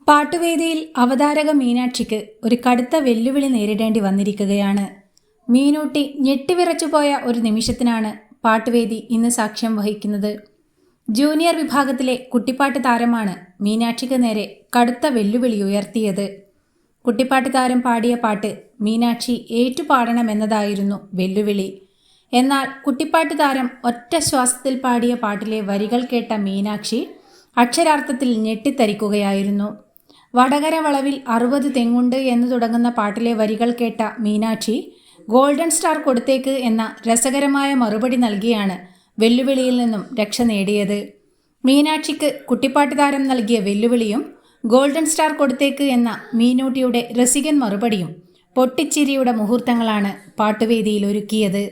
പാട്ടുവേദിയിൽ അവതാരക മീനാക്ഷിക്ക് ഒരു കടുത്ത വെല്ലുവിളി നേരിടേണ്ടി വന്നിരിക്കുകയാണ്. മീനൂട്ടി ഞെട്ടിവിറച്ചുപോയ ഒരു നിമിഷത്തിനാണ് പാട്ടുവേദി ഇന്ന് സാക്ഷ്യം വഹിക്കുന്നത്. ജൂനിയർ വിഭാഗത്തിലെ കുട്ടിപ്പാട്ട് താരമാണ് മീനാക്ഷിക്ക് നേരെ കടുത്ത വെല്ലുവിളി ഉയർത്തിയത്. കുട്ടിപ്പാട്ട് താരം പാടിയ പാട്ട് മീനാക്ഷി ഏറ്റുപാടണമെന്നതായിരുന്നു വെല്ലുവിളി. എന്നാൽ കുട്ടിപ്പാട്ട് താരം ഒറ്റ ശ്വാസത്തിൽ പാടിയ പാട്ടിലെ വരികൾ കേട്ട മീനാക്ഷി അക്ഷരാർത്ഥത്തിൽ ഞെട്ടിത്തരിക്കുകയായിരുന്നു. വടകര വളവിൽ 60 തെങ്ങുണ്ട് എന്ന് തുടങ്ങുന്ന പാട്ടിലെ വരികൾ കേട്ട മീനാക്ഷി ഗോൾഡൻ സ്റ്റാർ കൊടുത്തേക്ക് എന്ന രസകരമായ മറുപടി നൽകിയാണ് വെല്ലുവിളിയിൽ നിന്നും രക്ഷ നേടിയത്. മീനാക്ഷിക്ക് കുട്ടിപ്പാട്ട് താരം നൽകിയ വെല്ലുവിളിയും ഗോൾഡൻ സ്റ്റാർ കൊടുത്തേക്ക് എന്ന മീനൂട്ടിയുടെ രസികൻ മറുപടിയും പൊട്ടിച്ചിരിയുടെ മുഹൂർത്തങ്ങളാണ് പാട്ടുവേദിയിൽ ഒരുക്കിയത്.